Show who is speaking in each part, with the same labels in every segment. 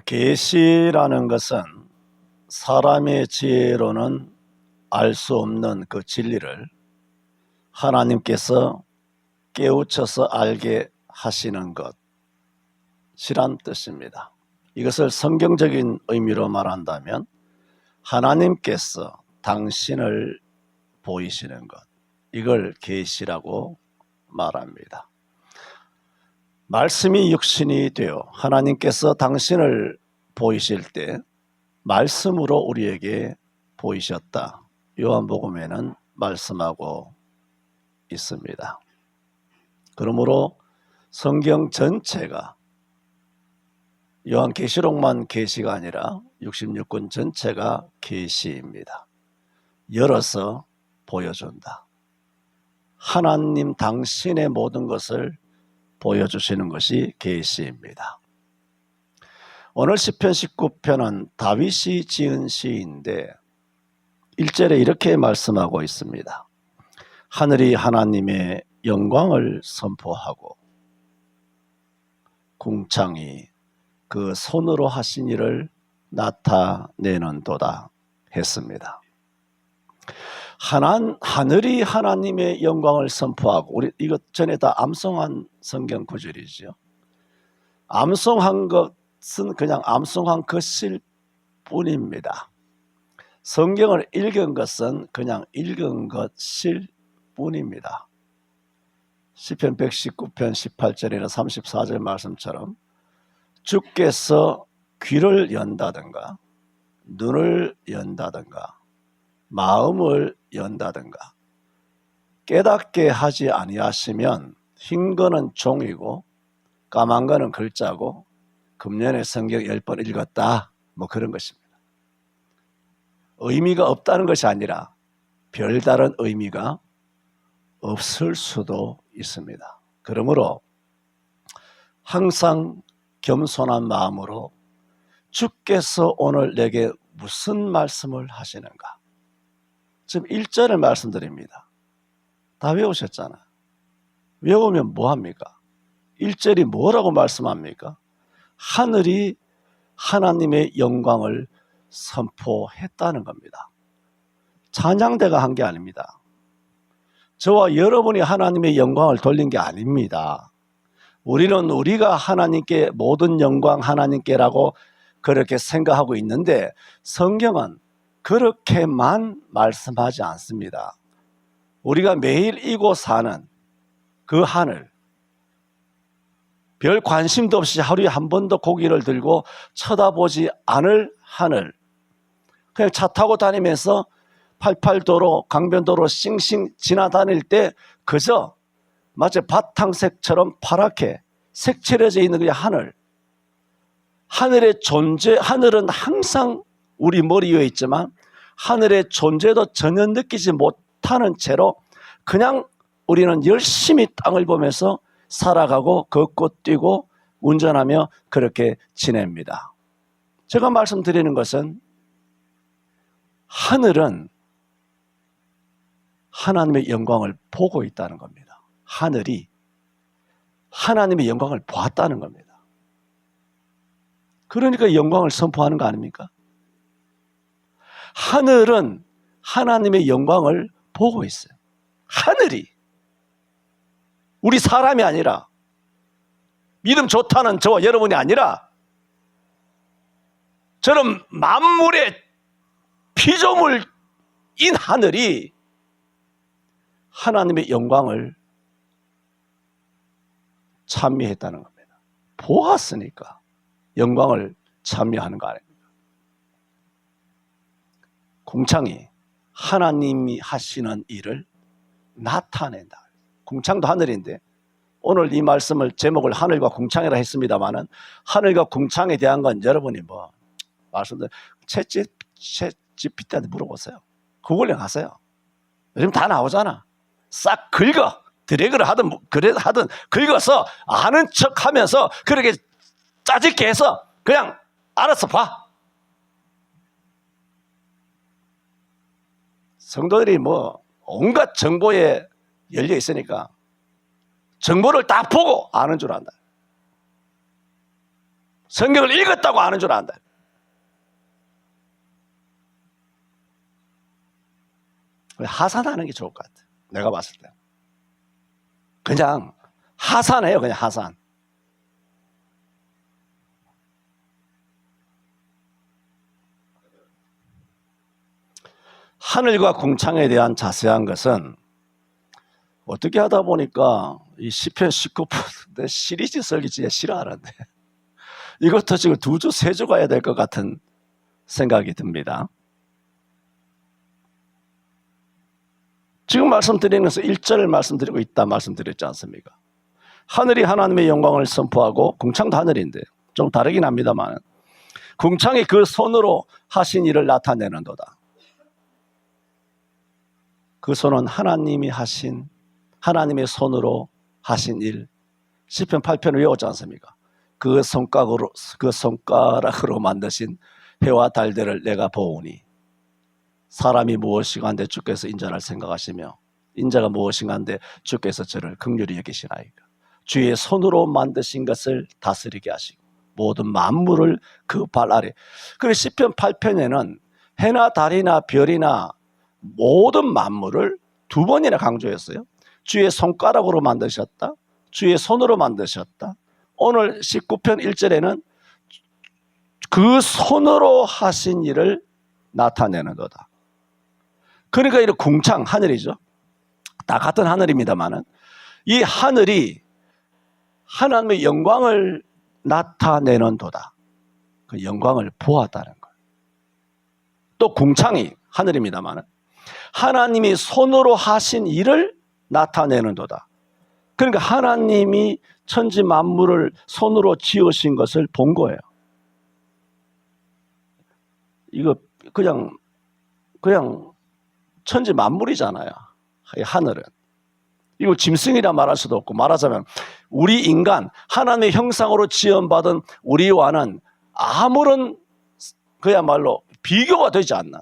Speaker 1: 계시라는 것은 사람의 지혜로는 알 수 없는 그 진리를 하나님께서 깨우쳐서 알게 하시는 것이란 뜻입니다. 이것을 성경적인 의미로 말한다면 하나님께서 당신을 보이시는 것, 이걸 계시라고 말합니다. 말씀이 육신이 되어 하나님께서 당신을 보이실 때 말씀으로 우리에게 보이셨다. 요한복음에는 말씀하고 있습니다. 그러므로 성경 전체가 요한계시록만 계시가 아니라 66권 전체가 계시입니다. 열어서 보여준다. 하나님 당신의 모든 것을 보여주시는 것이 계시입니다. 오늘 시편 19편은 다윗이 지은 시인데 1절에 이렇게 말씀하고 있습니다. 하늘이 하나님의 영광을 선포하고 궁창이 그 손으로 하신 일을 나타내는도다 했습니다. 하늘이 하나님의 영광을 선포하고, 우리 이것 전에 다 암송한 성경 구절이죠. 암송한 것은 그냥 암송한 것일 뿐입니다. 성경을 읽은 것은 그냥 읽은 것일 뿐입니다. 시편 119편 18절이나 34절 말씀처럼 주께서 귀를 연다든가 눈을 연다든가 마음을 연다든가 깨닫게 하지 아니하시면 흰 거는 종이고 까만 거는 글자고 금년에 성경 10번 읽었다, 뭐 그런 것입니다. 의미가 없다는 것이 아니라 별다른 의미가 없을 수도 있습니다. 그러므로 항상 겸손한 마음으로 주께서 오늘 내게 무슨 말씀을 하시는가, 지금 1절을 말씀드립니다. 다 외우셨잖아요. 외우면 뭐합니까? 1절이 뭐라고 말씀합니까? 하늘이 하나님의 영광을 선포했다는 겁니다. 찬양대가 한 게 아닙니다. 저와 여러분이 하나님의 영광을 돌린 게 아닙니다. 우리가 하나님께 모든 영광 하나님께라고 그렇게 생각하고 있는데 성경은 그렇게만 말씀하지 않습니다. 우리가 매일 이고 사는 그 하늘, 별 관심도 없이 하루에 한 번도 고개를 들고 쳐다보지 않을 하늘, 그냥 차 타고 다니면서 88도로 강변도로 싱싱 지나다닐 때 그저 마치 바탕색처럼 파랗게 색칠해져 있는 그 하늘, 하늘의 존재, 하늘은 항상 우리 머리 위에 있지만 하늘의 존재도 전혀 느끼지 못하는 채로 그냥 우리는 열심히 땅을 보면서 살아가고 걷고 뛰고 운전하며 그렇게 지냅니다. 제가 말씀드리는 것은 하늘은 하나님의 영광을 보고 있다는 겁니다. 하늘이 하나님의 영광을 보았다는 겁니다. 그러니까 영광을 선포하는 거 아닙니까? 하늘은 하나님의 영광을 보고 있어요. 하늘이, 우리 사람이 아니라, 믿음 좋다는 저와 여러분이 아니라 저는 만물의 피조물인 하늘이 하나님의 영광을 찬미했다는 겁니다. 보았으니까 영광을 찬미하는 거 아닙니까? 궁창이 하나님이 하시는 일을 나타낸다. 궁창도 하늘인데 오늘 이 말씀을 제목을 하늘과 궁창이라 했습니다마는 하늘과 궁창에 대한 건 여러분이 뭐 말씀드린 챗GPT한테 물어보세요. 구글에 가세요. 요즘 다 나오잖아. 싹 긁어. 드래그를 하든 긁어서 아는 척하면서 그렇게 짜집게 해서 그냥 알아서 봐. 성도들이 뭐 온갖 정보에 열려 있으니까 정보를 딱 보고 아는 줄 안다. 성경을 읽었다고 아는 줄 안다. 하산하는 게 좋을 것 같아. 내가 봤을 때. 그냥 하산해요. 그냥 하산. 하늘과 궁창에 대한 자세한 것은 어떻게 하다 보니까 이 시편 19편 시리즈 설교 진짜 싫어하는데 이것도 지금 2주, 3주 가야 될 것 같은 생각이 듭니다. 지금 말씀드리는 것은 1절을 말씀드리고 있다 말씀드렸지 않습니까? 하늘이 하나님의 영광을 선포하고 궁창도 하늘인데 좀 다르긴 합니다만 궁창이 그 손으로 하신 일을 나타내는도다. 그 손은 하나님이 하신 하나님의 손으로 하신 일. 시편 8편을 외웠지 않습니까? 그 손가락으로 만드신 해와 달들을 내가 보오니 사람이 무엇이가 한데 주께서 인자를 생각하시며 인자가 무엇인가 한데 주께서 저를 긍휼히 여기시나이까. 주의 손으로 만드신 것을 다스리게 하시고 모든 만물을 그 발 아래. 그래서 시편 8편에는 해나 달이나 별이나 모든 만물을 2번이나 강조했어요. 주의 손가락으로 만드셨다. 주의 손으로 만드셨다. 오늘 19편 1절에는 그 손으로 하신 일을 나타내는 거다. 그러니까 이 궁창, 하늘이죠. 다 같은 하늘입니다만은 이 하늘이 하나님의 영광을 나타내는 도다. 그 영광을 보았다는 거예요. 또 궁창이 하늘입니다만은 하나님이 손으로 하신 일을 나타내는 도다. 그러니까 하나님이 천지 만물을 손으로 지으신 것을 본 거예요. 이거 그냥 천지 만물이잖아요. 하늘은. 이거 짐승이라 말할 수도 없고 말하자면 우리 인간 하나님의 형상으로 지음받은 우리와는 아무런 그야말로 비교가 되지 않는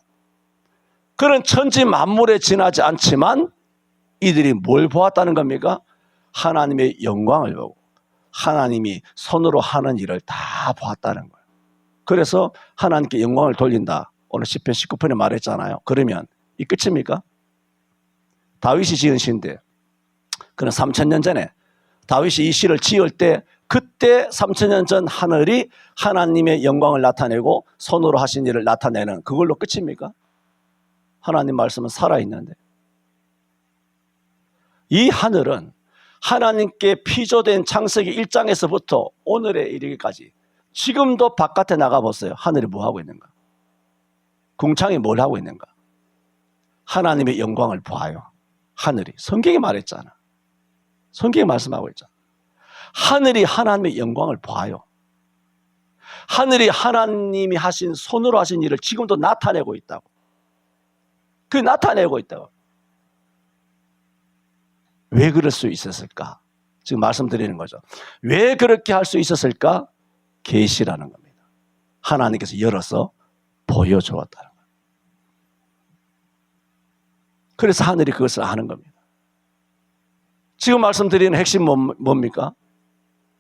Speaker 1: 그런 천지 만물에 지나지 않지만 이들이 뭘 보았다는 겁니까? 하나님의 영광을 보고 하나님이 손으로 하는 일을 다 보았다는 거예요. 그래서 하나님께 영광을 돌린다. 오늘 시편 19편에 말했잖아요. 그러면 이 끝입니까? 다윗이 지은 시인데 그는 3000년 전에 다윗이 이 시를 지을 때 그때 3000년 전 하늘이 하나님의 영광을 나타내고 손으로 하신 일을 나타내는 그걸로 끝입니까? 하나님 말씀은 살아있는데 이 하늘은 하나님께 피조된 창세기 1장에서부터 오늘에 이르기까지 지금도 바깥에 나가보세요. 하늘이 뭐하고 있는가? 궁창이 뭘 하고 있는가? 하나님의 영광을 보아요. 하늘이. 성경이 말했잖아. 성경이 말씀하고 있잖아. 하늘이 하나님의 영광을 보아요. 하늘이 하나님이 하신 손으로 하신 일을 지금도 나타내고 있다고. 그 나타내고 있다고. 왜 그럴 수 있었을까? 지금 말씀드리는 거죠. 왜 그렇게 할 수 있었을까? 계시라는 겁니다. 하나님께서 열어서 보여주었다는 거예요. 그래서 하늘이 그것을 아는 겁니다. 지금 말씀드리는 핵심 뭡니까?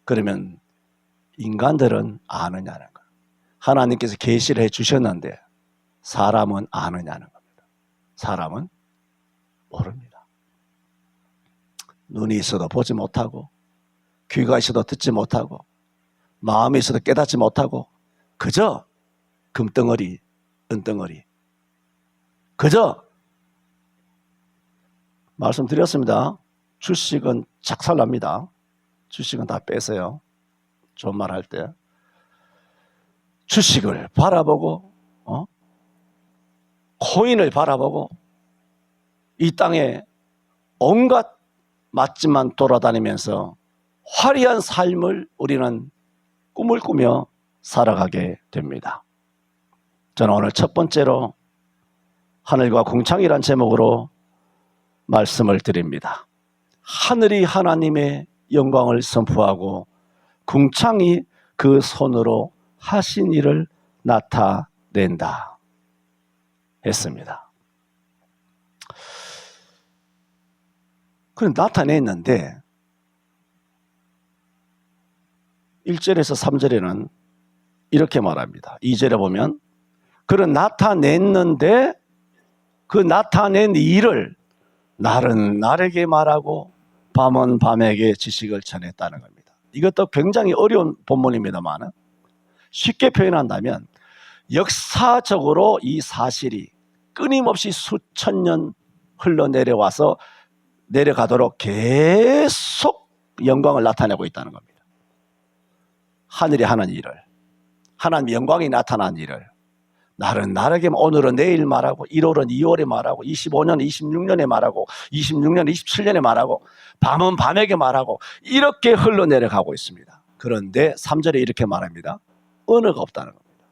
Speaker 1: 그러면 인간들은 아느냐는 거예요. 하나님께서 계시를 해 주셨는데 사람은 아느냐는 겁니다. 사람은 모릅니다. 눈이 있어도 보지 못하고 귀가 있어도 듣지 못하고 마음이 있어도 깨닫지 못하고 그저 금덩어리, 은덩어리 그저 말씀드렸습니다. 주식은 작살납니다. 주식은 다 빼세요. 좋은 말 할 때 주식을 바라보고 코인을 바라보고 이 땅에 온갖 맛집만 돌아다니면서 화려한 삶을 우리는 꿈을 꾸며 살아가게 됩니다. 저는 오늘 첫 번째로 하늘과 궁창이란 제목으로 말씀을 드립니다. 하늘이 하나님의 영광을 선포하고 궁창이 그 손으로 하신 일을 나타낸다 했습니다. 그럼 나타냈는데 1절에서 3절에는 이렇게 말합니다. 2절에 보면 그는 나타냈는데 그 나타낸 일을 날은 날에게 말하고 밤은 밤에게 지식을 전했다는 겁니다. 이것도 굉장히 어려운 본문입니다만 쉽게 표현한다면 역사적으로 이 사실이 끊임없이 수천 년 흘러내려와서 내려가도록 계속 영광을 나타내고 있다는 겁니다. 하늘이 하는 일을, 하나님의 영광이 나타난 일을 날은 날에게, 오늘은 내일 말하고 1월은 2월에 말하고 25년 26년에 말하고 26년 27년에 말하고 밤은 밤에게 말하고 이렇게 흘러내려가고 있습니다. 그런데 3절에 이렇게 말합니다. 언어가 없다는 겁니다.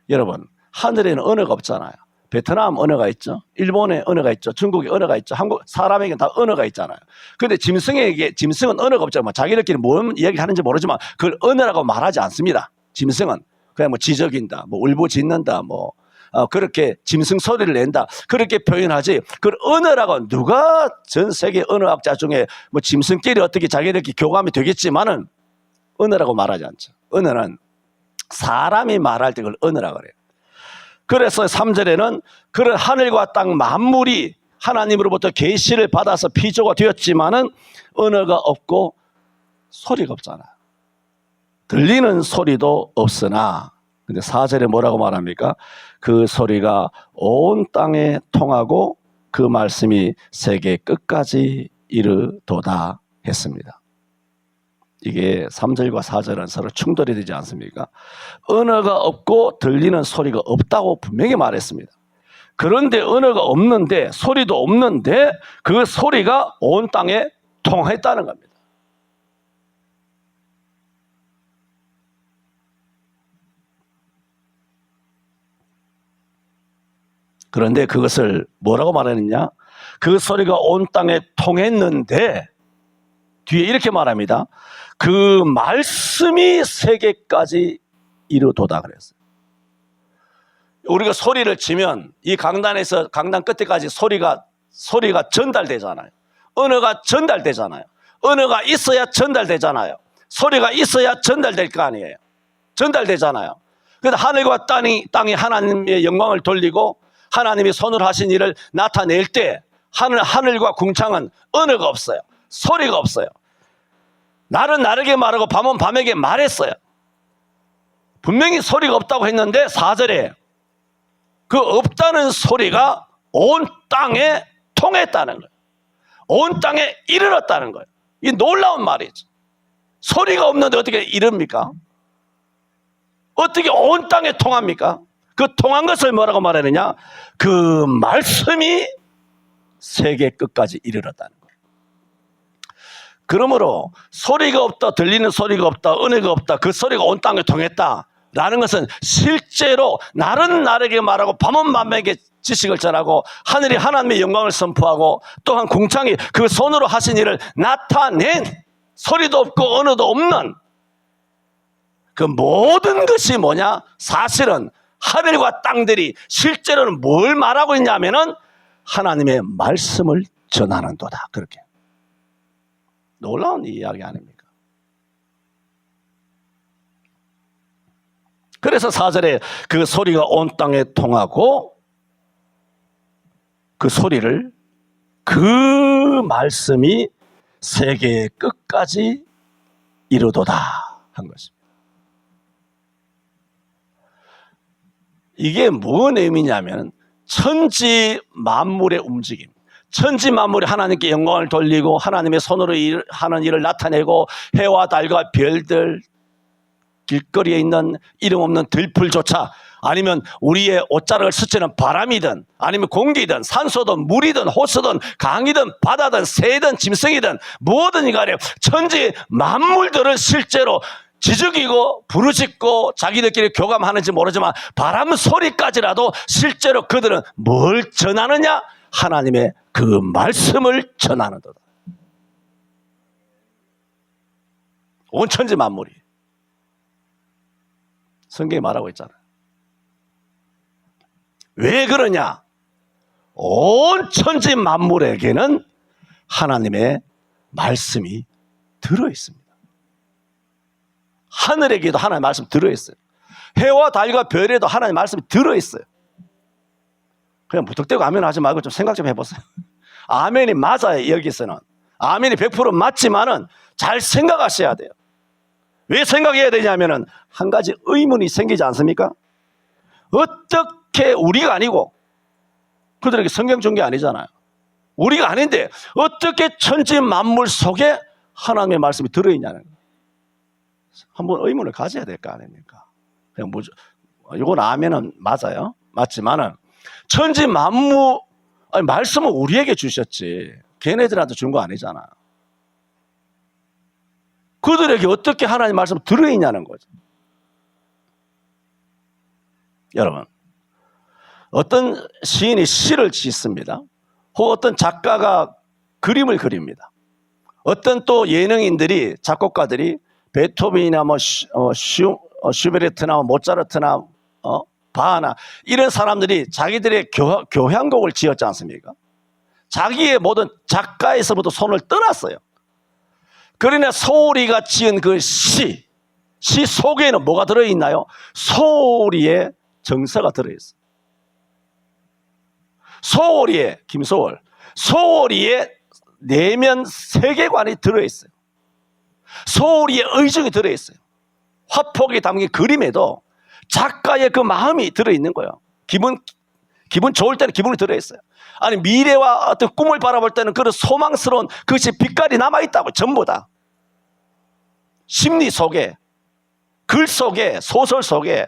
Speaker 1: 여러분, 하늘에는 언어가 없잖아요. 베트남 언어가 있죠. 일본의 언어가 있죠. 중국의 언어가 있죠. 한국 사람에게는 다 언어가 있잖아요. 그런데 짐승은 언어가 없죠. 자기들끼리 뭔 이야기를 하는지 모르지만 그걸 언어라고 말하지 않습니다. 짐승은 그냥 지저긴다, 울부짖는다, 그렇게 짐승 소리를 낸다, 그렇게 표현하지. 그걸 언어라고 누가 전 세계 언어학자 중에 짐승끼리 어떻게 자기들끼리 교감이 되겠지만은 언어라고 말하지 않죠. 언어는 사람이 말할 때 그걸 언어라고 그래요. 그래서 3절에는 그런 하늘과 땅 만물이 하나님으로부터 계시를 받아서 피조가 되었지만은 언어가 없고 소리가 없잖아요. 들리는 소리도 없으나, 근데 4절에 뭐라고 말합니까? 그 소리가 온 땅에 통하고 그 말씀이 세계 끝까지 이르도다 했습니다. 이게 3절과 4절은 서로 충돌이 되지 않습니까? 언어가 없고 들리는 소리가 없다고 분명히 말했습니다. 그런데 언어가 없는데, 소리도 없는데 그 소리가 온 땅에 통했다는 겁니다. 그런데 그것을 뭐라고 말하느냐? 그 소리가 온 땅에 통했는데 뒤에 이렇게 말합니다. 그 말씀이 세계까지 이르도다 그랬어요. 우리가 소리를 치면 이 강단에서 강단 끝에까지 소리가 전달되잖아요. 언어가 전달되잖아요. 언어가 있어야 전달되잖아요. 소리가 있어야 전달될 거 아니에요. 전달되잖아요. 그래서 하늘과 땅이 하나님의 영광을 돌리고 하나님이 손으로 하신 일을 나타낼 때 하늘과 궁창은 언어가 없어요. 소리가 없어요. 날은 날에게 말하고 밤은 밤에게 말했어요. 분명히 소리가 없다고 했는데 4절에 그 없다는 소리가 온 땅에 통했다는 거예요. 온 땅에 이르렀다는 거예요. 이 놀라운 말이죠. 소리가 없는데 어떻게 이릅니까? 어떻게 온 땅에 통합니까? 그 통한 것을 뭐라고 말하느냐? 그 말씀이 세계 끝까지 이르렀다는 거예요. 그러므로 소리가 없다, 들리는 소리가 없다, 은혜가 없다, 그 소리가 온 땅에 통했다라는 것은 실제로 날은 날에게 말하고 밤은 밤에게 지식을 전하고 하늘이 하나님의 영광을 선포하고 또한 궁창이 그 손으로 하신 일을 나타낸, 소리도 없고 언어도 없는 그 모든 것이 뭐냐? 사실은 하늘과 땅들이 실제로는 뭘 말하고 있냐면은 하나님의 말씀을 전하는도다. 그렇게 놀라운 이야기 아닙니까? 그래서 4절에 그 소리가 온 땅에 통하고 그 소리를, 그 말씀이 세계의 끝까지 이르도다 한 것입니다. 이게 뭔 의미냐면 천지 만물의 움직임, 천지 만물이 하나님께 영광을 돌리고 하나님의 손으로 하는 일을 나타내고 해와 달과 별들, 길거리에 있는 이름 없는 들풀조차, 아니면 우리의 옷자락을 스치는 바람이든 아니면 공기든 산소든 물이든 호수든 강이든 바다든 새든 짐승이든 뭐든 간에 천지 만물들은 실제로 지죽이고 부르짖고 자기들끼리 교감하는지 모르지만 바람 소리까지라도 실제로 그들은 뭘 전하느냐? 하나님의 그 말씀을 전하는 거다. 온 천지 만물이. 성경이 말하고 있잖아요. 왜 그러냐? 온 천지 만물에게는 하나님의 말씀이 들어있습니다. 하늘에게도 하나님의 말씀이 들어있어요. 해와 달과 별에도 하나님의 말씀이 들어있어요. 그냥 무턱대고 아멘 하지 말고 좀 생각 좀 해보세요. 아멘이 맞아요. 여기서는 아멘이 100% 맞지만은 잘 생각하셔야 돼요. 왜 생각해야 되냐면은 한 가지 의문이 생기지 않습니까? 어떻게 우리가 아니고 그들에게 성경 준 게 아니잖아요. 우리가 아닌데 어떻게 천지 만물 속에 하나님의 말씀이 들어있냐는 거예요. 한번 의문을 가져야 될 거 아닙니까? 그냥 이건 아멘은 맞아요. 맞지만은 천지 만물 아니, 말씀은 우리에게 주셨지 걔네들한테 준 거 아니잖아. 그들에게 어떻게 하나님의 말씀이 들어있냐는 거죠. 여러분, 어떤 시인이 시를 짓습니다. 혹은 어떤 작가가 그림을 그립니다. 어떤 또 예능인들이 작곡가들이 베토벤이나 슈베르트나 모차르트나 바하나 이런 사람들이 자기들의 교향곡을 지었지 않습니까? 자기의 모든 작가에서부터 손을 떠났어요. 그러나 소울이가 지은 그 시 속에는 뭐가 들어있나요? 소울이의 정서가 들어있어요. 소울이의 내면 세계관이 들어있어요. 소울이의 의중이 들어있어요. 화폭이 담긴 그림에도 작가의 그 마음이 들어있는 거예요. 기분 좋을 때는 기분이 들어있어요. 아니 미래와 어떤 꿈을 바라볼 때는 그런 소망스러운 그것이 빛깔이 남아있다고. 전부 다 심리 속에, 글 속에, 소설 속에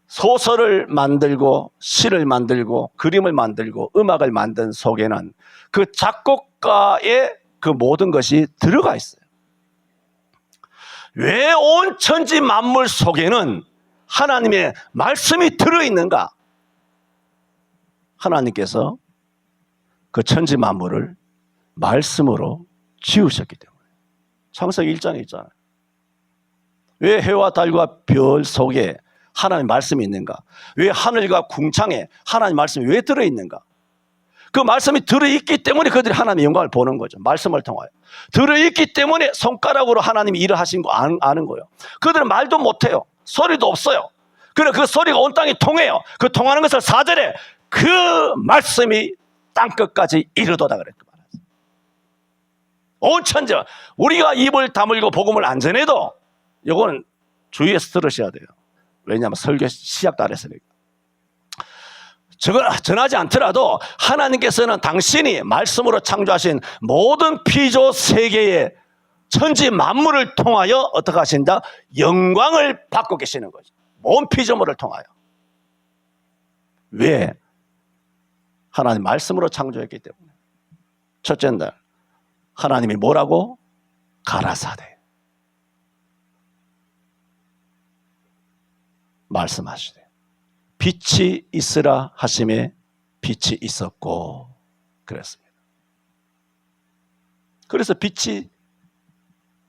Speaker 1: 소설을 만들고 시를 만들고 그림을 만들고 음악을 만든 속에는 그 작곡가의 그 모든 것이 들어가 있어요. 왜 온 천지 만물 속에는 하나님의 말씀이 들어있는가? 하나님께서 그 천지 만물을 말씀으로 지으셨기 때문에. 창세기 1장에 있잖아요. 왜 해와 달과 별 속에 하나님의 말씀이 있는가? 왜 하늘과 궁창에 하나님의 말씀이 왜 들어있는가? 그 말씀이 들어있기 때문에 그들이 하나님의 영광을 보는 거죠. 말씀을 통하여. 들어있기 때문에 손가락으로 하나님이 일을 하신 거 아는 거예요. 그들은 말도 못해요. 소리도 없어요. 그래 그 소리가 온 땅에 통해요. 그 통하는 것을 4절에 그 말씀이 땅끝까지 이르도다 그랬단 말이에요. 온 천지 우리가 입을 다물고 복음을 안 전해도 이거는 주의해서 들으셔야 돼요. 왜냐하면 설교 시작도 안 했으니까. 전하지 않더라도 하나님께서는 당신이 말씀으로 창조하신 모든 피조 세계의 천지 만물을 통하여 어떻게 하신다? 영광을 받고 계시는 거죠. 모든 피조물을 통하여. 왜? 하나님 말씀으로 창조했기 때문에. 첫째 날 하나님이 뭐라고? 가라사대. 말씀하시되 빛이 있으라 하심에 빛이 있었고 그랬습니다. 그래서 빛이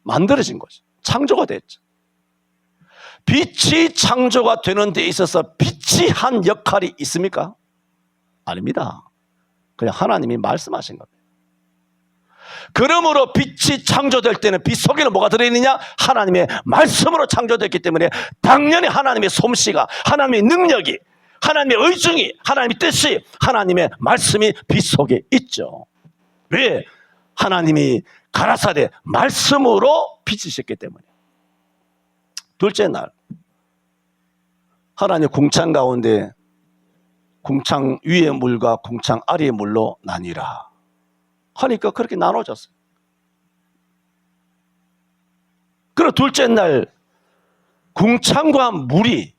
Speaker 1: 만들어진 거죠. 창조가 됐죠. 빛이 창조가 되는 데 있어서 빛이 한 역할이 있습니까? 아닙니다. 그냥 하나님이 말씀하신 겁니다. 그러므로 빛이 창조될 때는 빛 속에는 뭐가 들어있느냐? 하나님의 말씀으로 창조됐기 때문에 당연히 하나님의 솜씨가, 하나님의 능력이, 하나님의 의중이, 하나님의 뜻이, 하나님의 말씀이 빛 속에 있죠. 왜? 하나님이 가라사대 말씀으로 빛이셨기 때문에. 둘째 날 하나님의 궁창 가운데 궁창 위의 물과 궁창 아래의 물로 나뉘라 하니까 그렇게 나눠졌어요. 그리고 둘째 날 궁창과 물이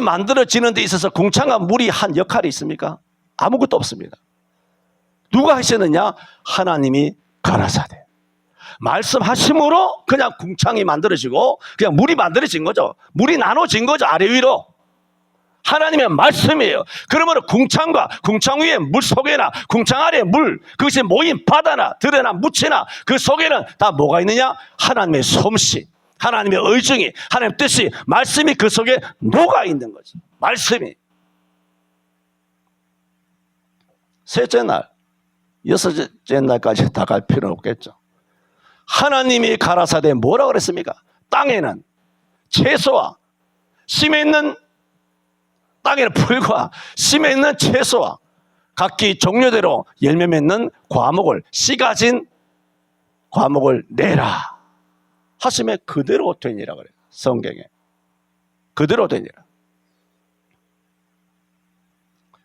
Speaker 1: 만들어지는 데 있어서 궁창과 물이 한 역할이 있습니까? 아무것도 없습니다. 누가 하셨느냐? 하나님이 가라사대 말씀하심으로 그냥 궁창이 만들어지고 그냥 물이 만들어진 거죠. 물이 나눠진 거죠. 아래 위로. 하나님의 말씀이에요. 그러므로 궁창과 궁창 위에 물 속에나 궁창 아래에 물, 그것이 모인 바다나 들에나 묻히나 그 속에는 다 뭐가 있느냐? 하나님의 솜씨, 하나님의 의중이, 하나님의 뜻이, 말씀이 그 속에 녹아 있는 거죠. 말씀이. 셋째 날, 여섯째 날까지 다 갈 필요는 없겠죠. 하나님이 가라사대 뭐라 그랬습니까? 땅에는 채소와 심에 있는 땅에는 풀과 심에 있는 채소와 각기 종류대로 열매 맺는 과목을 씨 가진 과목을 내라 하심에 그대로 되니라 그래요. 성경에 그대로 되니라.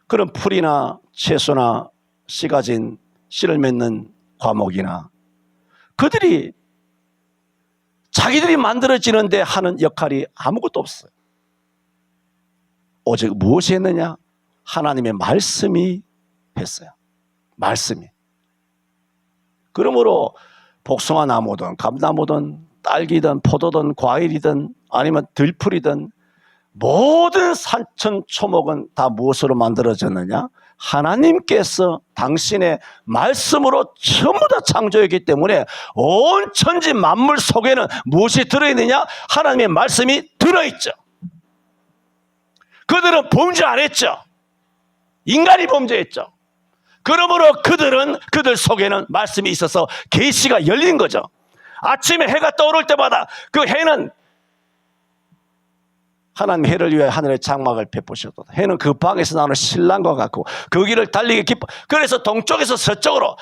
Speaker 1: 그런 풀이나 채소나 씨 가진 씨를 맺는 과목이나 그들이 자기들이 만들어지는데 하는 역할이 아무것도 없어요. 오직 무엇이 했느냐? 하나님의 말씀이 했어요. 말씀이. 그러므로 복숭아 나무든 감나무든 딸기든 포도든 과일이든 아니면 들풀이든 모든 산천초목은 다 무엇으로 만들어졌느냐? 하나님께서 당신의 말씀으로 전부 다 창조했기 때문에 온 천지 만물 속에는 무엇이 들어있느냐? 하나님의 말씀이 들어있죠. 그들은 범죄 안 했죠. 인간이 범죄했죠. 그러므로 그들 속에는 말씀이 있어서 계시가 열린 거죠. 아침에 해가 떠오를 때마다 그 해는 하나님 해를 위해 하늘의 장막을 베푸셨다. 해는 그 방에서 나오는 신랑과 같고 그 길을 달리기 기뻐. 그래서 동쪽에서 서쪽으로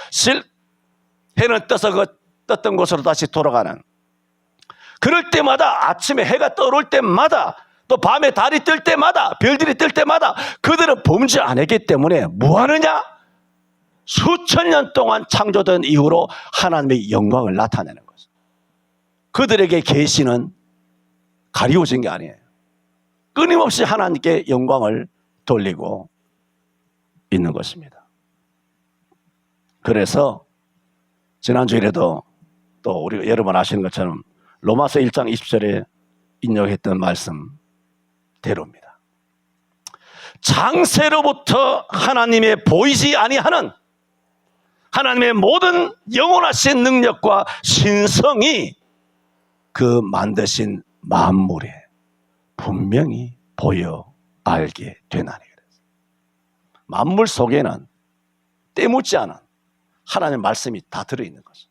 Speaker 1: 해는 떠서 그 떴던 곳으로 다시 돌아가는. 그럴 때마다 아침에 해가 떠오를 때마다 또 밤에 달이 뜰 때마다 별들이 뜰 때마다 그들은 범죄 안 했기 때문에 뭐 하느냐? 수천 년 동안 창조된 이후로 하나님의 영광을 나타내는 거죠. 그들에게 계시는 가리워진 게 아니에요. 끊임없이 하나님께 영광을 돌리고 있는 것입니다. 그래서 지난주에도 또 우리가 여러 번 아시는 것처럼 로마서 1장 20절에 인용했던 말씀대로입니다. 장세로부터 하나님의 보이지 아니하는 하나님의 모든 영원하신 능력과 신성이 그 만드신 만물에 분명히 보여 알게 되나니. 만물 속에는 때묻지 않은 하나님의 말씀이 다 들어있는 거죠.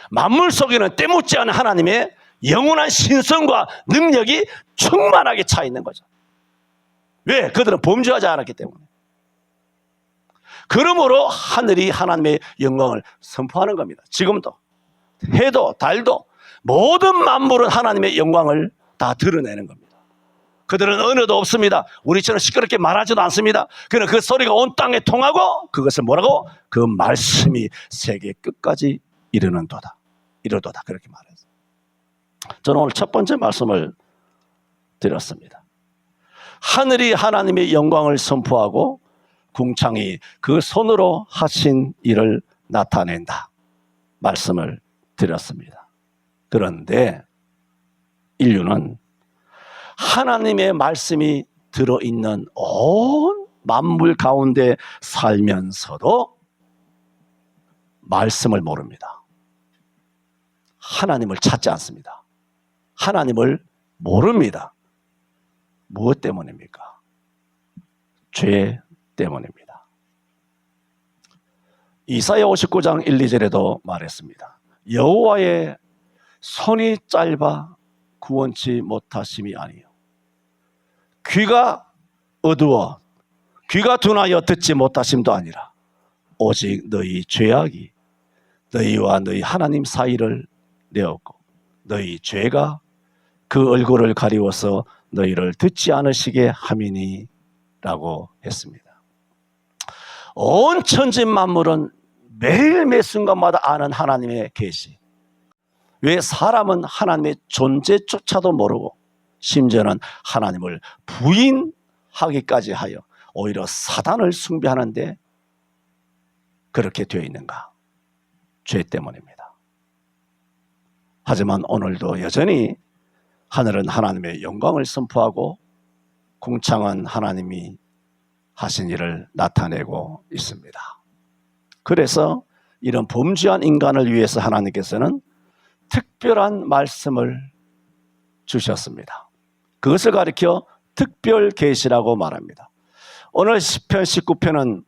Speaker 1: 만물 속에는 때묻지 않은 하나님의 영원한 신성과 능력이 충만하게 차 있는 거죠. 왜? 그들은 범죄하지 않았기 때문에. 그러므로 하늘이 하나님의 영광을 선포하는 겁니다. 지금도 해도 달도 모든 만물은 하나님의 영광을 다 드러내는 겁니다. 그들은 언어도 없습니다. 우리처럼 시끄럽게 말하지도 않습니다. 그러나 그 소리가 온 땅에 통하고 그것을 뭐라고? 그 말씀이 세계 끝까지 이르도다. 그렇게 말했어요. 저는 오늘 첫 번째 말씀을 드렸습니다. 하늘이 하나님의 영광을 선포하고 궁창이 그 손으로 하신 일을 나타낸다. 말씀을 드렸습니다. 그런데 인류는 하나님의 말씀이 들어있는 온 만물 가운데 살면서도 말씀을 모릅니다. 하나님을 찾지 않습니다. 하나님을 모릅니다. 무엇 때문입니까? 죄 때문입니다. 이사야 59장 1, 2절에도 말했습니다. 여호와의 손이 짧아 구원치 못하심이 아니요 귀가 어두워 귀가 둔하여 듣지 못하심도 아니라 오직 너희 죄악이 너희와 너희 하나님 사이를 내었고 너희 죄가 그 얼굴을 가리워서 너희를 듣지 않으시게 함이니 라고 했습니다. 온 천지 만물은 매일 매 순간마다 아는 하나님의 계시. 왜 사람은 하나님의 존재조차도 모르고 심지어는 하나님을 부인하기까지 하여 오히려 사단을 숭배하는데 그렇게 되어 있는가? 죄 때문입니다. 하지만 오늘도 여전히 하늘은 하나님의 영광을 선포하고 궁창은 하나님이 하신 일을 나타내고 있습니다. 그래서 이런 범죄한 인간을 위해서 하나님께서는 특별한 말씀을 주셨습니다. 그것을 가리켜 특별 계시라고 말합니다. 오늘 시편 19편은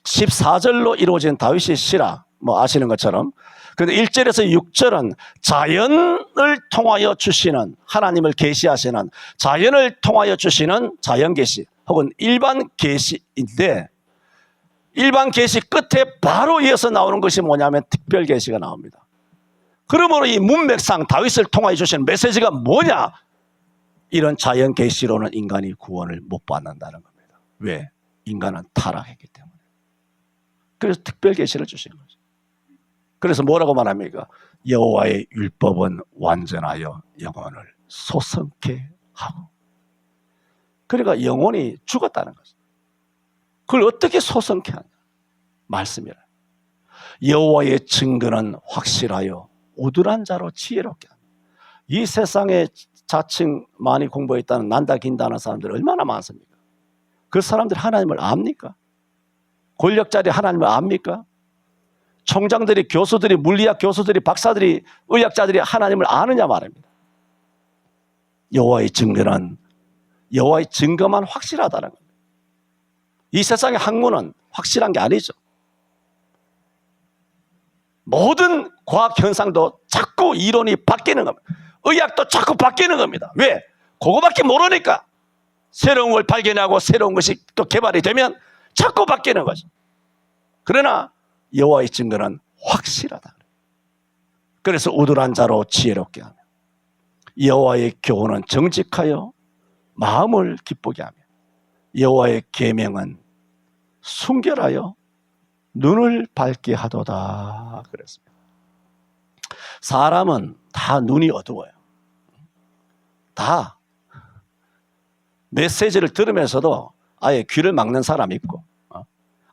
Speaker 1: 14절로 이루어진 다윗의 시라, 아시는 것처럼 그런데 1절에서 6절은 자연을 통하여 주시는, 하나님을 계시하시는, 자연을 통하여 주시는 자연 계시 혹은 일반 계시인데, 일반 계시 끝에 바로 이어서 나오는 것이 뭐냐면 특별 계시가 나옵니다. 그러므로 이 문맥상 다윗을 통하여 주시는 메시지가 뭐냐? 이런 자연 계시로는 인간이 구원을 못 받는다는 겁니다. 왜? 인간은 타락했기 때문에. 그래서 특별 계시를 주신 거죠. 그래서 뭐라고 말합니까? 여호와의 율법은 완전하여 영혼을 소성케 하고. 그러니까 영혼이 죽었다는 거죠. 그걸 어떻게 소성케 하냐? 말씀이라. 여호와의 증거는 확실하여 우둔한 자로 지혜롭게 하니. 이 세상에 자칭 많이 공부했다는 난다 긴다는 사람들 얼마나 많습니까? 그 사람들 하나님을 압니까? 권력자들이 하나님을 압니까? 총장들이, 교수들이, 물리학 교수들이, 박사들이, 의학자들이 하나님을 아느냐 말입니다. 여호와의 증거는, 여호와의 증거만 확실하다는 겁니다. 이 세상의 학문은 확실한 게 아니죠. 모든 과학 현상도 자꾸 이론이 바뀌는 겁니다. 의학도 자꾸 바뀌는 겁니다. 왜? 그거밖에 모르니까. 새로운 걸 발견하고 새로운 것이 또 개발이 되면 자꾸 바뀌는 거죠. 그러나 여호와의 증거는 확실하다. 그래서 우둔한 자로 지혜롭게 하며, 여호와의 교훈은 정직하여 마음을 기쁘게 하며, 여호와의 계명은 순결하여 눈을 밝게 하도다 그랬습니다. 사람은 다 눈이 어두워요. 다 메시지를 들으면서도 아예 귀를 막는 사람이 있고,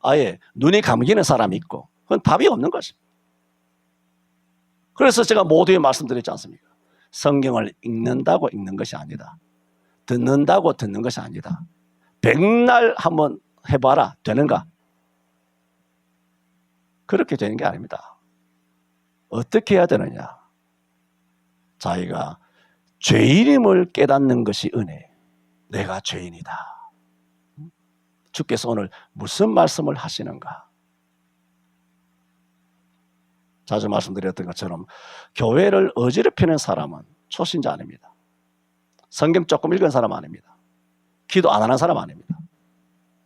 Speaker 1: 아예 눈이 감기는 사람이 있고, 그건 답이 없는 것입니다. 그래서 제가 모두에 말씀드렸지 않습니까? 성경을 읽는다고 읽는 것이 아니다. 듣는다고 듣는 것이 아니다. 백날 한번 해봐라. 되는가? 그렇게 되는 게 아닙니다. 어떻게 해야 되느냐? 자기가 죄인임을 깨닫는 것이 은혜. 내가 죄인이다. 주께서 오늘 무슨 말씀을 하시는가? 자주 말씀드렸던 것처럼 교회를 어지럽히는 사람은 초신자 아닙니다. 성경 조금 읽은 사람 아닙니다. 기도 안 하는 사람 아닙니다.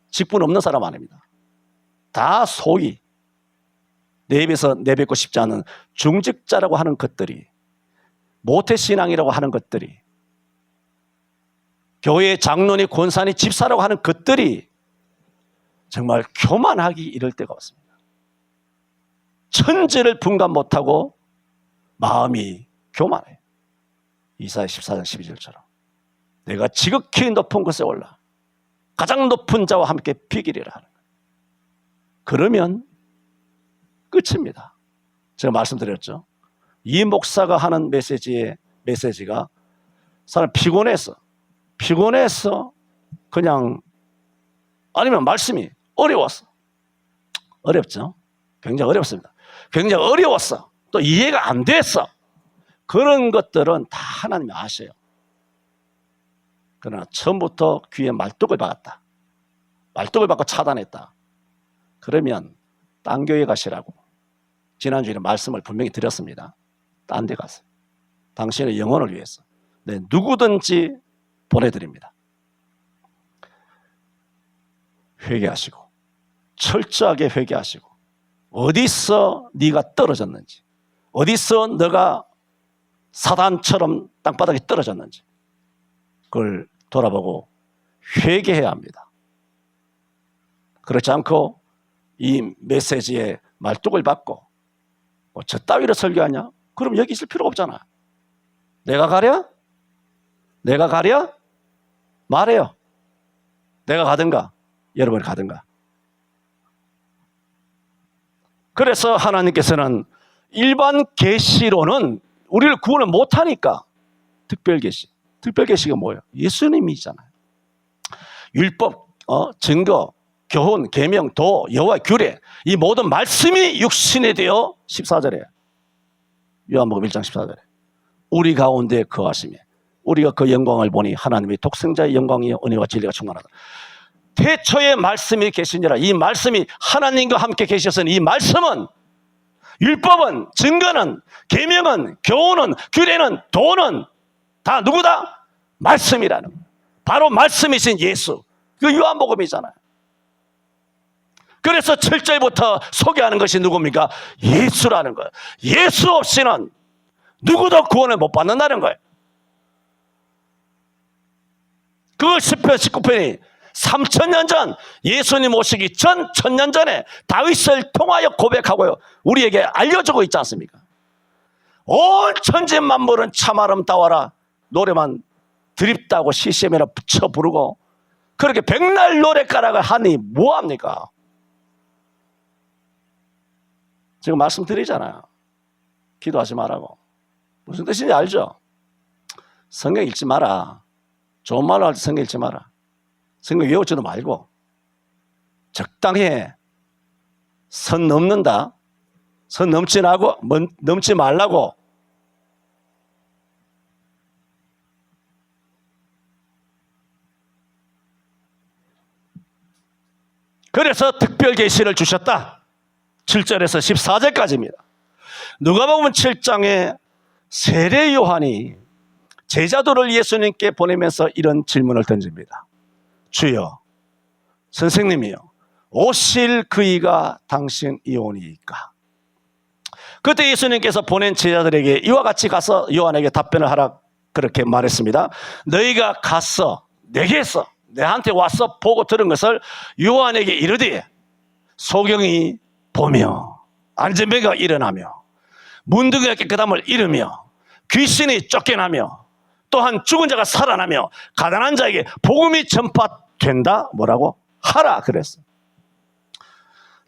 Speaker 1: 직분 없는 사람 아닙니다. 다 소위 내 입에서 내뱉고 싶지 않은 중직자라고 하는 것들이, 모태신앙이라고 하는 것들이, 교회의 장로니 권사니 집사라고 하는 것들이 정말 교만하기 이를 데가 없습니다. 천지를 분간 못하고 마음이 교만해요. 이사야 14장 12절처럼 내가 지극히 높은 곳에 올라 가장 높은 자와 함께 비기리라 하는 거예요. 그러면 끝입니다. 제가 말씀드렸죠. 이 목사가 하는 메시지가 사람 피곤해서 그냥, 아니면 말씀이 어려웠어. 어렵죠. 굉장히 어렵습니다. 굉장히 어려웠어. 또 이해가 안 됐어. 그런 것들은 다 하나님이 아셔요. 그러나 처음부터 귀에 말뚝을 박았다. 말뚝을 박고 차단했다. 그러면 딴 교회 가시라고 지난주에 말씀을 분명히 드렸습니다. 딴 데 가세요. 당신의 영혼을 위해서. 네, 누구든지 보내드립니다. 회개하시고 철저하게 회개하시고 어디서 네가 떨어졌는지, 어디서 너가 사단처럼 땅바닥에 떨어졌는지 그걸 돌아보고 회개해야 합니다. 그렇지 않고 이 메시지에 말뚝을 받고 저 따위로 설교하냐? 그럼 여기 있을 필요가 없잖아. 내가 가랴? 내가 가랴? 말해요. 내가 가든가 여러분이 가든가. 그래서 하나님께서는 일반 계시로는 우리를 구원을 못하니까 특별 계시. 특별 계시가 뭐예요? 예수님이잖아요. 율법, 증거, 교훈, 계명, 도, 여호와 규례, 이 모든 말씀이 육신이 되어 14절에 요한복음 1장 14절에 우리 가운데 거하시며 우리가 그 영광을 보니 하나님의 독생자의 영광이요 은혜와 진리가 충만하다. 태초에 말씀이 계시니라. 이 말씀이 하나님과 함께 계셨으니 이 말씀은 율법은, 증거는, 계명은, 교훈은, 규례는, 도는 다 누구다? 말씀이라는 거예요. 바로 말씀이신 예수. 그 요한복음이잖아요. 그래서 7절부터 소개하는 것이 누굽니까? 예수라는 거예요. 예수 없이는 누구도 구원을 못 받는다는 거예요. 그 시편 19편이 3000년 전, 예수님 오시기 전 1000년 전에 다윗을 통하여 고백하고요, 우리에게 알려주고 있지 않습니까? 온 천지 만물은 참 아름다워라 노래만 드립다고 CCM에나 붙여 부르고 그렇게 백날 노래가락을 하니 뭐합니까? 지금 말씀드리잖아요. 기도하지 말라고. 무슨 뜻인지 알죠? 성경 읽지 마라. 좋은 말로 할 때 성경 읽지 마라. 성경 외우지도 말고 적당히 선 넘는다. 선 넘지 말라고. 그래서 특별 계시를 주셨다. 7절에서 14절까지입니다. 누가복음 7장에 세례 요한이 제자들을 예수님께 보내면서 이런 질문을 던집니다. 주여, 선생님이요, 오실 그이가 당신이오니이까? 그때 예수님께서 보낸 제자들에게 이와 같이 가서 요한에게 답변을 하라 그렇게 말했습니다. 너희가 가서 내게서 내한테 와서 보고 들은 것을 요한에게 이르되 소경이 보며 안전병이가 일어나며 문둥이가 깨끗함을 잃으며 귀신이 쫓겨나며 또한 죽은 자가 살아나며 가난한 자에게 복음이 전파된다. 뭐라고? 하라 그랬어.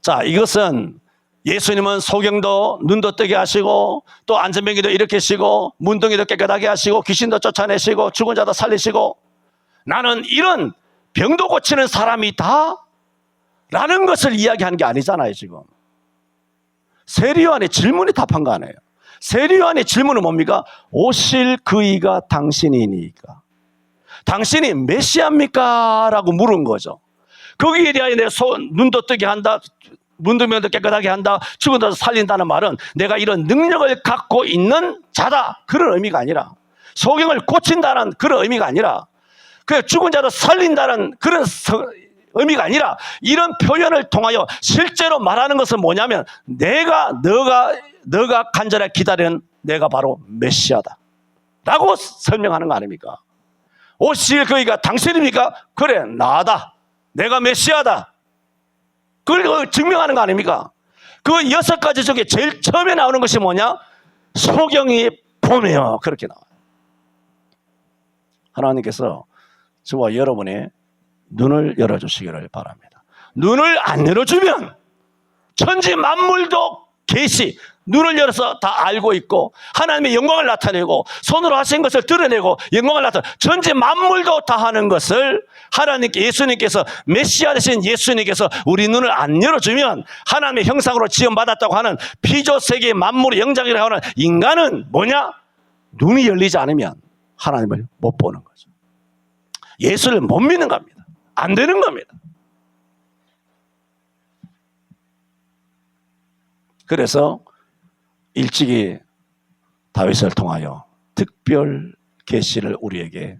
Speaker 1: 자, 이것은 예수님은 소경도 눈도 뜨게 하시고 또 안전병이도 일으키시고 문둥이도 깨끗하게 하시고 귀신도 쫓아내시고 죽은 자도 살리시고 나는 이런 병도 고치는 사람이다 라는 것을 이야기하는 게 아니잖아요. 지금 세례 요한의 질문에 답한 거 아니에요. 세례 요한의 질문은 뭡니까? 오실 그이가 당신이니까 당신이 메시아입니까? 라고 물은 거죠. 거기에 대하여 내 눈도 뜨게 한다, 문둥이도 깨끗하게 한다, 죽은 자도 살린다는 말은 내가 이런 능력을 갖고 있는 자다 그런 의미가 아니라, 소경을 고친다는 그런 의미가 아니라, 죽은 자도 살린다는 그런 의미가 아니라, 이런 표현을 통하여 실제로 말하는 것은 뭐냐면 너가 간절히 기다리는 내가 바로 메시아다 라고 설명하는 거 아닙니까? 오실 그이가 당신입니까? 그래, 나다, 내가 메시아다. 그걸 증명하는 거 아닙니까? 그 6가지 중에 제일 처음에 나오는 것이 뭐냐? 소경이 보며, 그렇게 나와요. 하나님께서 저와 여러분의 눈을 열어주시기를 바랍니다. 눈을 안 열어주면 천지 만물도 계시, 눈을 열어서 다 알고 있고 하나님의 영광을 나타내고 손으로 하신 것을 드러내고 영광을 나타내고 천지 만물도 다 하는 것을 하나님께, 예수님께서, 메시아 되신 예수님께서 우리 눈을 안 열어주면 하나님의 형상으로 지음받았다고 하는 피조 세계 만물의 영장이라고 하는 인간은 뭐냐? 눈이 열리지 않으면 하나님을 못 보는 거죠. 예수를 못 믿는 겁니다. 안 되는 겁니다. 그래서 일찍이 다윗을 통하여 특별 계시를 우리에게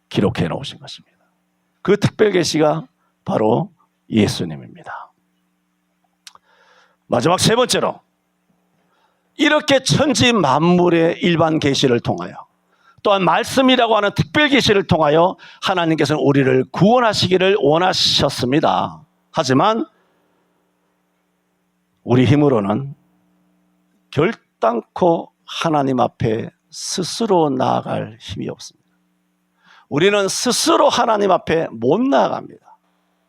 Speaker 1: 기록해 놓으신 것입니다. 그 특별 계시가 바로 예수님입니다. 마지막 세 번째로, 이렇게 천지 만물의 일반 계시를 통하여 또한 말씀이라고 하는 특별 계시를 통하여 하나님께서는 우리를 구원하시기를 원하셨습니다. 하지만 우리 힘으로는 결단코 하나님 앞에 스스로 나아갈 힘이 없습니다. 우리는 스스로 하나님 앞에 못 나아갑니다.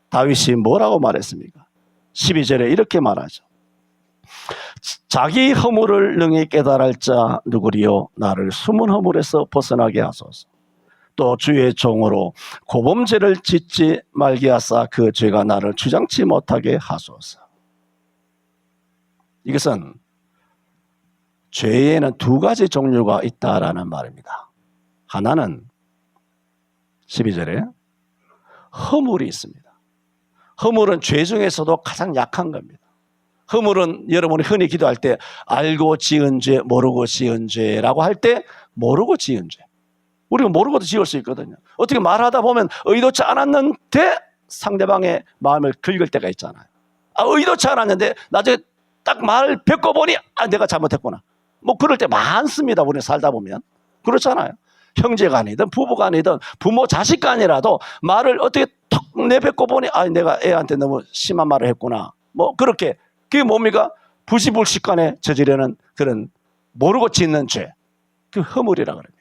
Speaker 1: 다윗이 뭐라고 말했습니까? 12절에 이렇게 말하죠. 자기 허물을 능히 깨달을 자 누구리요? 나를 숨은 허물에서 벗어나게 하소서. 또 주의 종으로 고범죄를 짓지 말게 하사 그 죄가 나를 주장치 못하게 하소서. 이것은 죄에는 두 가지 종류가 있다라는 말입니다. 하나는 12절에 허물이 있습니다. 허물은 죄 중에서도 가장 약한 겁니다. 허물은 여러분이 흔히 기도할 때 알고 지은 죄, 모르고 지은 죄라고 할 때 모르고 지은 죄. 우리가 모르고도 지을 수 있거든요. 어떻게 말하다 보면 의도치 않았는데 상대방의 마음을 긁을 때가 있잖아요. 의도치 않았는데 나중에 딱 말 뱉고 보니 내가 잘못했구나. 뭐 그럴 때 많습니다. 우리 살다 보면. 그렇잖아요. 형제가 아니든 부부가 아니든 부모 자식 간이라도 말을 어떻게 턱 내뱉고 보니 내가 애한테 너무 심한 말을 했구나. 뭐 그렇게 그게 뭡니까? 부시불식간에 저지르는 그런 모르고 짓는 죄. 그 허물이라 그럽니다.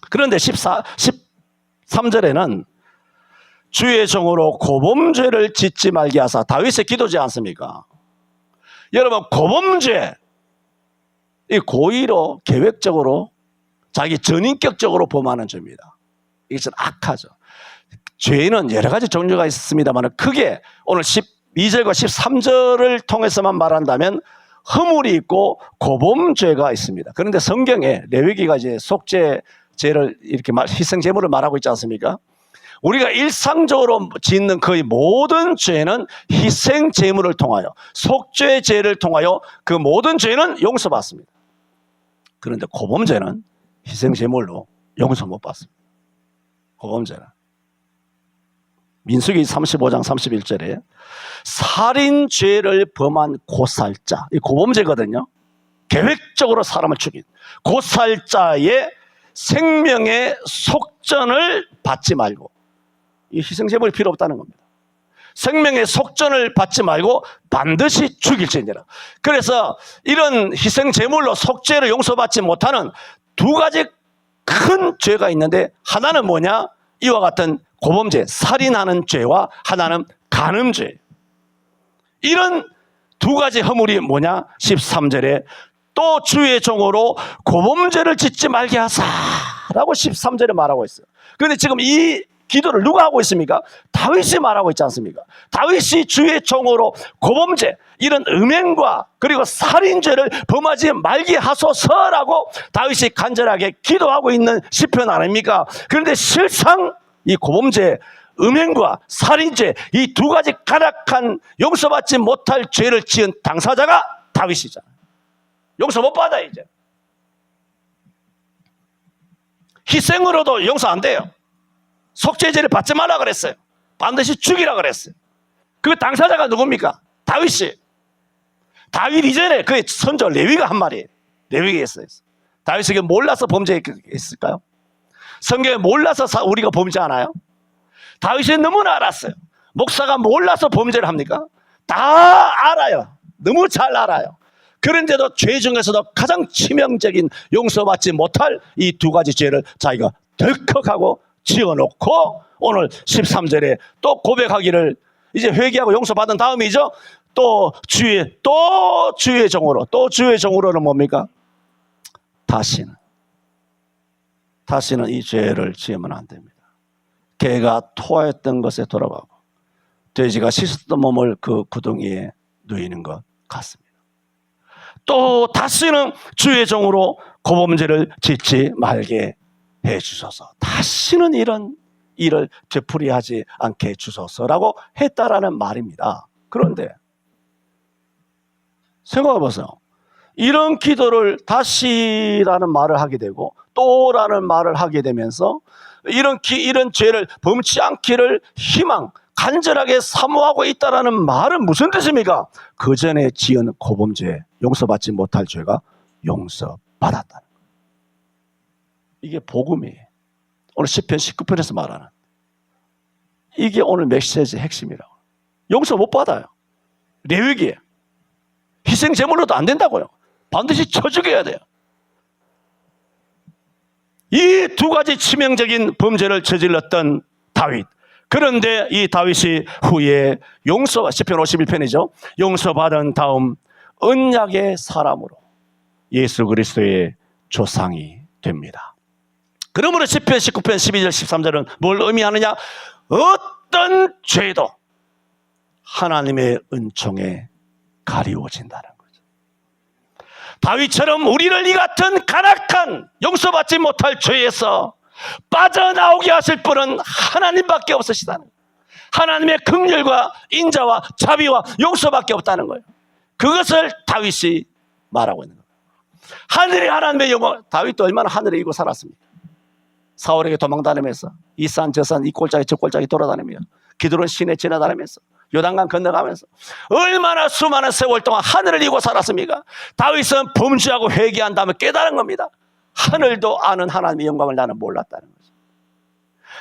Speaker 1: 그런데 13절에는 주의 종으로 고범죄를 짓지 말게 하사 다윗의 기도지 않습니까? 여러분 고범죄 이 고의로 계획적으로 자기 전인격적으로 범하는 죄입니다. 이것은 악하죠. 죄는 여러 가지 종류가 있습니다만 크게 오늘 12절과 13절을 통해서만 말한다면 허물이 있고 고범죄가 있습니다. 그런데 성경에 레위기가 이제 속죄죄를 이렇게 희생제물을 말하고 있지 않습니까? 우리가 일상적으로 짓는 거의 모든 죄는 희생제물을 통하여 속죄죄를 통하여 그 모든 죄는 용서받습니다. 그런데 고범죄는 희생제물로 용서 못 받습니다. 고범죄는. 민수기 35장 31절에 살인죄를 범한 고살자, 이 고범죄거든요. 계획적으로 사람을 죽인 고살자의 생명의 속전을 받지 말고, 이 희생제물이 필요 없다는 겁니다. 생명의 속전을 받지 말고 반드시 죽일지니라. 그래서 이런 희생제물로 속죄를 용서받지 못하는 두 가지 큰 죄가 있는데 하나는 뭐냐? 이와 같은 고범죄, 살인하는 죄와 하나는 간음죄. 이런 두 가지 허물이 뭐냐? 13절에 또 주의 종으로 고범죄를 짓지 말게 하사라고 13절에 말하고 있어요. 그런데 지금 이 기도를 누가 하고 있습니까? 다윗이 말하고 있지 않습니까? 다윗이 주의 종으로 고범죄, 이런 음행과 그리고 살인죄를 범하지 말게 하소서라고 다윗이 간절하게 기도하고 있는 시편 아닙니까? 그런데 실상 이 고범죄, 음행과 살인죄, 이 두 가지 가락한 용서받지 못할 죄를 지은 당사자가 다윗이잖아요. 용서 못 받아 이제. 희생으로도 용서 안 돼요. 속죄죄를 받지 말라 그랬어요. 반드시 죽이라 그랬어요. 그 당사자가 누굽니까? 다윗이. 다윗 이전에 그의 선조 레위가 한 말이에요. 레위가 했어요. 다윗에게 몰라서 범죄했을까요? 성경에 몰라서 우리가 범죄하나요? 다윗이 너무나 알았어요. 목사가 몰라서 범죄를 합니까? 다 알아요. 너무 잘 알아요. 그런데도 죄 중에서도 가장 치명적인 용서받지 못할 이 두 가지 죄를 자기가 덜컥하고 지어놓고 오늘 13절에 또 고백하기를, 이제 회개하고 용서받은 다음이죠. 또 주의 종으로는 뭡니까? 다시는 이 죄를 지으면 안 됩니다. 개가 토하였던 것에 돌아가고 돼지가 씻었던 몸을 그 구덩이에 누이는 것 같습니다. 또 다시는 주의 종으로 고범죄를 짓지 말게 해 주소서. 다시는 이런 일을 되풀이하지 않게 해 주소서라고 했다라는 말입니다. 그런데 생각해 보세요. 이런 기도를 다시라는 말을 하게 되고 또라는 말을 하게 되면서 이런 죄를 범치 않기를 간절하게 사모하고 있다라는 말은 무슨 뜻입니까? 그 전에 지은 고범죄, 용서받지 못할 죄가 용서받았다는 거예요. 이게 복음이에요. 오늘 시편 19편에서 말하는 이게 오늘 메시지의 핵심이라고. 용서 못 받아요. 레위기에 희생제물로도 안 된다고요. 반드시 쳐 죽여야 돼요. 이 두 가지 치명적인 범죄를 저질렀던 다윗. 그런데 이 다윗이 후에 시편 51편이죠. 용서받은 다음 언약의 사람으로 예수 그리스도의 조상이 됩니다. 그러므로 시편 19편 12절 13절은 뭘 의미하느냐? 어떤 죄도 하나님의 은총에 가리워진다는 거죠. 다윗처럼 우리를 이 같은 간악한 용서받지 못할 죄에서 빠져나오게 하실 분은 하나님밖에 없으시다는 거예요. 하나님의 긍휼과 인자와 자비와 용서밖에 없다는 거예요. 그것을 다윗이 말하고 있는 겁니다. 하늘이 하나님의 영광. 다윗도 얼마나 하늘에 이고 살았습니까? 사울에게 도망다니면서 이 산 저 산 이 골짜기 저 골짜기 돌아다니며 기드론 시내 지나다니면서 요단강 건너가면서 얼마나 수많은 세월 동안 하늘을 이고 살았습니까? 다윗은 범죄하고 회개한 다음에 깨달은 겁니다. 하늘도 아는 하나님의 영광을 나는 몰랐다는 거죠.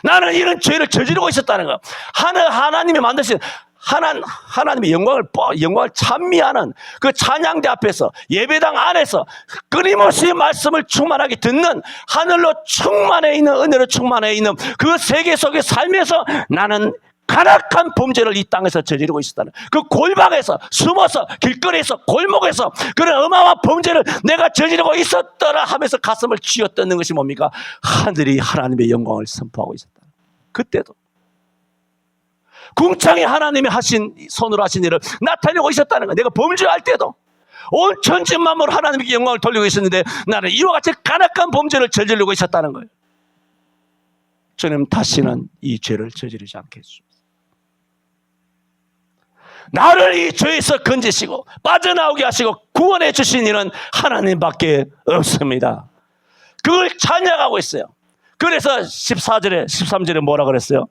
Speaker 1: 나는 이런 죄를 저지르고 있었다는 거. 하나님이 만드신 하나님의 영광을 찬미하는 그 찬양대 앞에서 예배당 안에서 끊임없이 말씀을 충만하게 듣는 하늘로 충만해 있는 은혜로 충만해 있는 그 세계 속에 살면서 나는 가락한 범죄를 이 땅에서 저지르고 있었다는 그 골방에서 숨어서 길거리에서 골목에서 그런 어마어마한 범죄를 내가 저지르고 있었더라 하면서 가슴을 쥐어뜯는 것이 뭡니까? 하늘이 하나님의 영광을 선포하고 있었다. 그때도 궁창이 하나님이 하신 손으로 하신 일을 나타내고 있었다는 거예요. 내가 범죄할 때도 온 천지 만물 하나님께 영광을 돌리고 있었는데 나는 이와 같이 가락한 범죄를 저지르고 있었다는 거예요. 주님 다시는 이 죄를 저지르지 않게 해주십시오. 나를 이 죄에서 건지시고 빠져나오게 하시고 구원해 주신 이는 하나님밖에 없습니다. 그걸 찬양하고 있어요. 그래서 14절에 13절에 뭐라 그랬어요?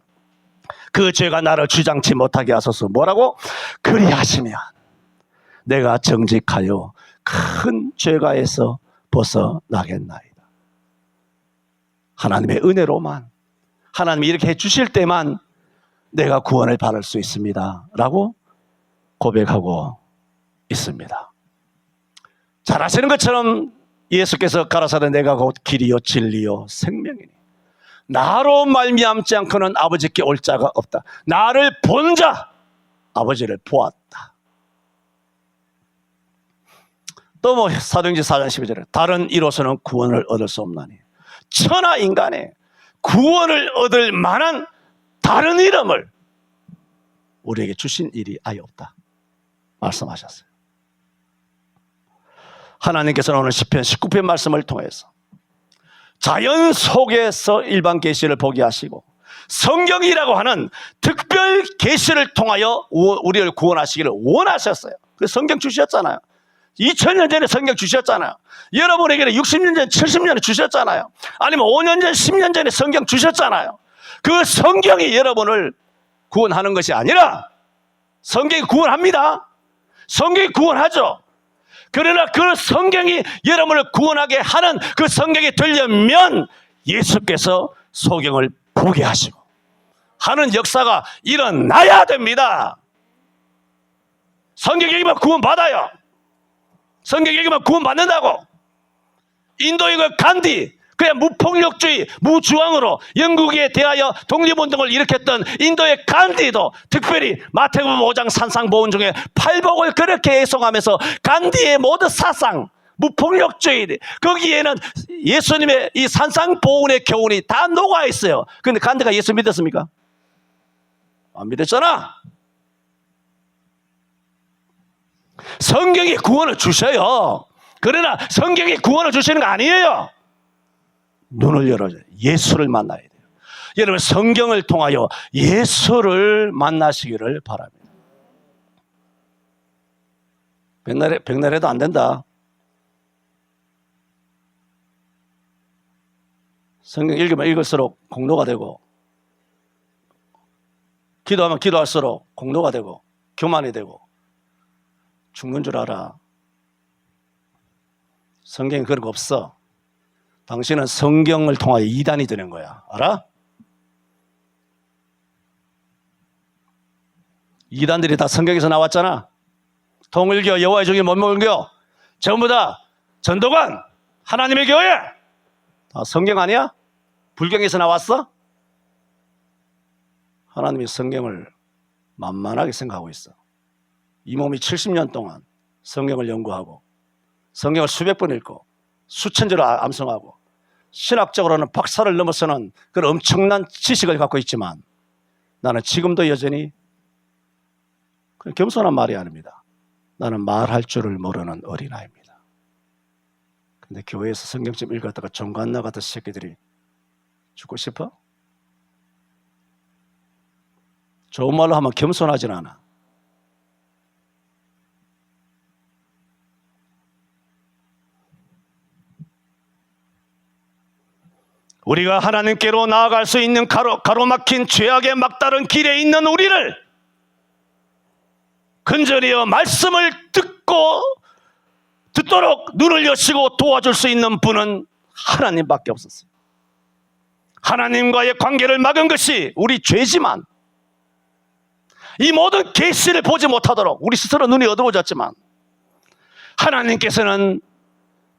Speaker 1: 그 죄가 나를 주장치 못하게 하소서. 뭐라고? 그리하시면 내가 정직하여 큰 죄가에서 벗어나겠나이다. 하나님의 은혜로만, 하나님이 이렇게 해주실 때만 내가 구원을 받을 수 있습니다 라고 고백하고 있습니다. 잘 아시는 것처럼 예수께서 가라사대 내가 곧 길이요 진리요 생명이니 나로 말미암지 않고는 아버지께 올 자가 없다. 나를 본 자 아버지를 보았다. 또 뭐 사도행전 4장 12절에 다른 이로서는 구원을 얻을 수 없나니 천하 인간의 구원을 얻을 만한 다른 이름을 우리에게 주신 일이 아예 없다 말씀하셨어요. 하나님께서는 오늘 시편 19편 말씀을 통해서 자연 속에서 일반 계시를 보게 하시고 성경이라고 하는 특별 계시를 통하여 우리를 구원하시기를 원하셨어요. 그래서 성경 주셨잖아요. 2000년 전에 성경 주셨잖아요. 여러분에게는 60년 전, 70년에 주셨잖아요. 아니면 5년 전, 10년 전에 성경 주셨잖아요. 그 성경이 여러분을 구원하는 것이 아니라 성경이 구원합니다. 성경이 구원하죠. 그러나 그 성경이 여러분을 구원하게 하는 그 성경이 되려면 예수께서 소경을 보게 하시고 하는 역사가 일어나야 됩니다. 성경 얘기만 구원받아요. 성경 얘기만 구원받는다고. 인도의 그 간디, 그냥 무폭력주의, 무주황으로 영국에 대하여 독립운동을 일으켰던 인도의 간디도 특별히 마태복음 5장 산상보훈 중에 팔복을 그렇게 해석하면서 간디의 모든 사상, 무폭력주의, 거기에는 예수님의 이 산상보훈의 교훈이 다 녹아 있어요. 그런데 간디가 예수 믿었습니까? 안 믿었잖아. 성경이 구원을 주셔요. 그러나 성경이 구원을 주시는 거 아니에요. 눈을 열어줘요. 예수를 만나야 돼요. 여러분 성경을 통하여 예수를 만나시기를 바랍니다. 백날 해도 안 된다. 성경 읽으면 읽을수록 공로가 되고 기도하면 기도할수록 공로가 되고 교만이 되고 죽는 줄 알아. 성경에 그런 거 없어. 당신은 성경을 통하여 이단이 되는 거야. 알아? 이단들이 다 성경에서 나왔잖아. 통일교, 여호와의 종교, 원목교 전부 다 전도관, 하나님의 교회 다 성경 아니야? 불경에서 나왔어? 하나님이 성경을 만만하게 생각하고 있어. 이 몸이 70년 동안 성경을 연구하고 성경을 수백 번 읽고 수천 절을 암송하고 신학적으로는 박사를 넘어서는 그런 엄청난 지식을 갖고 있지만 나는 지금도 여전히 그냥 겸손한 말이 아닙니다. 나는 말할 줄을 모르는 어린아이입니다. 근데 교회에서 성경 좀 읽었다가 종간 나갔던 새끼들이 죽고 싶어? 좋은 말로 하면 겸손하진 않아. 우리가 하나님께로 나아갈 수 있는 가로막힌 죄악의 막다른 길에 있는 우리를 근절이여 말씀을 듣도록 눈을 여시고 도와줄 수 있는 분은 하나님밖에 없었어요. 하나님과의 관계를 막은 것이 우리 죄지만, 이 모든 계시를 보지 못하도록 우리 스스로 눈이 어두워졌지만, 하나님께서는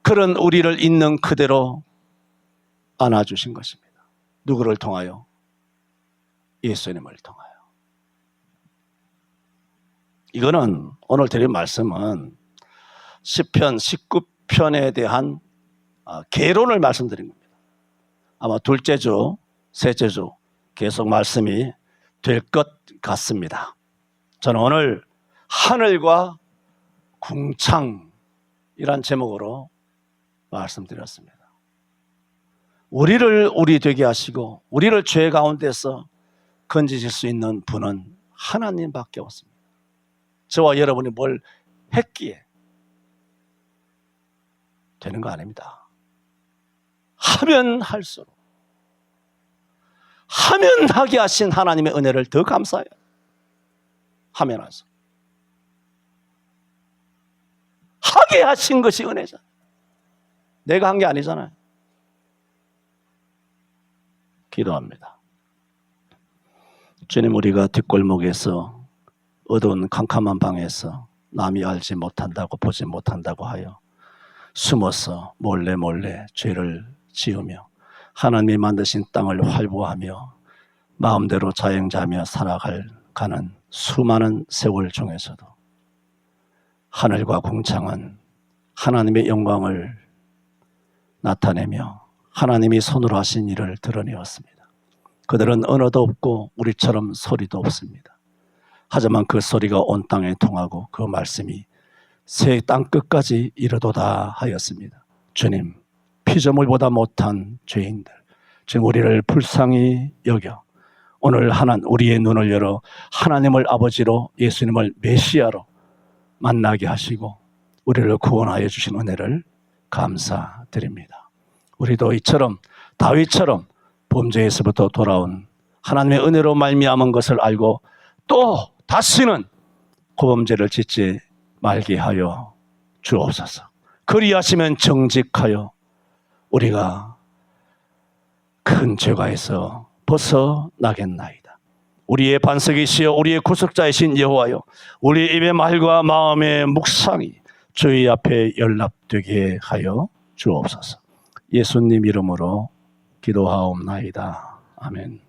Speaker 1: 그런 우리를 있는 그대로 안아주신 것입니다. 누구를 통하여? 예수님을 통하여. 이거는 오늘 드린 말씀은 시편 19편에 대한 개론을 말씀드린 겁니다. 아마 둘째 주, 셋째 주 계속 말씀이 될 것 같습니다. 저는 오늘 하늘과 궁창이란 제목으로 말씀드렸습니다. 우리를 우리 되게 하시고 우리를 죄 가운데서 건지실 수 있는 분은 하나님밖에 없습니다. 저와 여러분이 뭘 했기에 되는 거 아닙니다. 하면 할수록, 하면 하게 하신 하나님의 은혜를 더 감사해요. 하면 할수록. 하게 하신 것이 은혜잖아요. 내가 한 게 아니잖아요. 기도합니다. 주님, 우리가 뒷골목에서 어두운 캄캄한 방에서 남이 알지 못한다고 보지 못한다고 하여 숨어서 몰래 죄를 지으며 하나님이 만드신 땅을 활보하며 마음대로 자영자며 살아가는 수많은 세월 중에서도 하늘과 궁창은 하나님의 영광을 나타내며 하나님이 손으로 하신 일을 드러내었습니다. 그들은 언어도 없고 우리처럼 소리도 없습니다. 하지만 그 소리가 온 땅에 통하고 그 말씀이 새 땅 끝까지 이르도다 하였습니다. 주님, 피조물보다 못한 죄인들, 지금 우리를 불쌍히 여겨 오늘 우리의 눈을 열어 하나님을 아버지로, 예수님을 메시아로 만나게 하시고 우리를 구원하여 주신 은혜를 감사드립니다. 우리도 이처럼 다윗처럼 범죄에서부터 돌아온 하나님의 은혜로 말미암은 것을 알고 또 다시는 고범죄를 짓지 말게 하여 주옵소서. 그리하시면 정직하여 우리가 큰 죄가에서 벗어나겠나이다. 우리의 반석이시여 우리의 구속자이신 여호와여, 우리 입의 말과 마음의 묵상이 주의 앞에 연락되게 하여 주옵소서. 예수님 이름으로 기도하옵나이다. 아멘.